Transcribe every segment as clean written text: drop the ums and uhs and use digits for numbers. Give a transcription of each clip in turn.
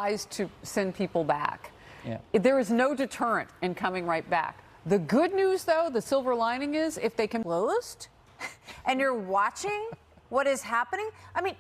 To send people back. Yeah. There is no deterrent in coming right back. The good news, though, the silver lining is if they can closed and you're watching what is happening. I mean,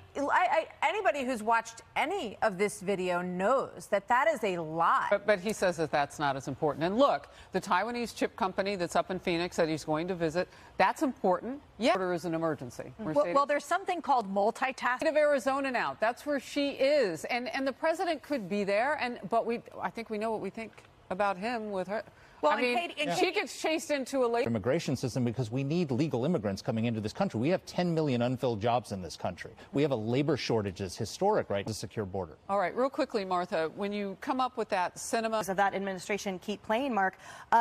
anybody who's watched any of this video knows that that is a lie. But he says that that's not as important. And look, the Taiwanese chip company that's up in Phoenix that he's going to visit, that's important. Yeah, order is an emergency. Well, there's something called multitasking. Of Arizona now, that's where she is, and the president could be there. But I think we know what we think about him with her. Well, I mean, she gets chased into a immigration system because we need legal immigrants coming into this country. We have 10 million unfilled jobs in this country. We have a labor shortage that's historic, right, to secure border. All right, real quickly, Martha, when you come up with that cinema of that administration keep playing, Mark,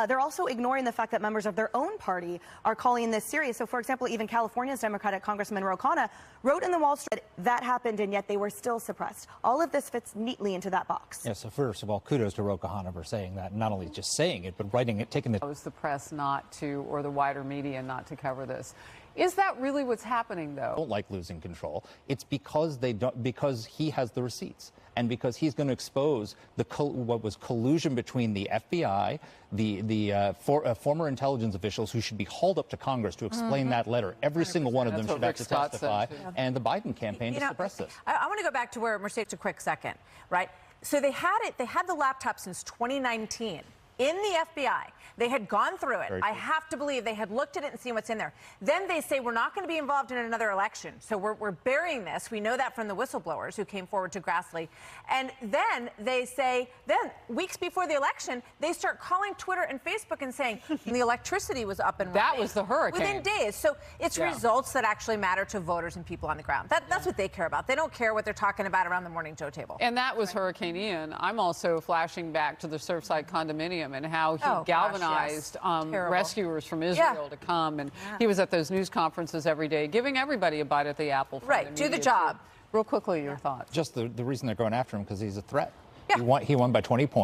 they're also ignoring the fact that members of their own party are calling this serious. So, for example, even California's Democratic Congressman Ro Khanna wrote in the Wall Street that happened, and yet they were still suppressed. All of this fits neatly into that box. Yeah, so first of all, kudos to Ro Khanna for saying that, not only just saying it, but writing it, taking the press not to, or the wider media not to cover this. Is that really what's happening, though? Don't like losing control. It's because they don't, because he has the receipts, and because he's going to expose what was collusion between the FBI, the former intelligence officials who should be hauled up to Congress to explain that letter. Every single one of them should have to testify, and the Biden campaign to suppress this. I want to go back to where Mercedes a quick second, right? So they had the laptop since 2019. In the FBI, they had gone through it. I have to believe they had looked at it and seen what's in there. Then they say, we're not going to be involved in another election. So we're burying this. We know that from the whistleblowers who came forward to Grassley. And then they say, then weeks before the election, they start calling Twitter and Facebook and saying the electricity was up and running. That was the hurricane. Within days. So it's results that actually matter to voters and people on the ground. That's what they care about. They don't care what they're talking about around the Morning Joe table. And that was Hurricane Ian. I'm also flashing back to the Surfside condominium and how he galvanized rescuers from Israel to come. And he was at those news conferences every day, giving everybody a bite at the apple. Right, do the job. Real quickly, your thoughts. Just the reason they're going after him because he's a threat. He won by 20 points.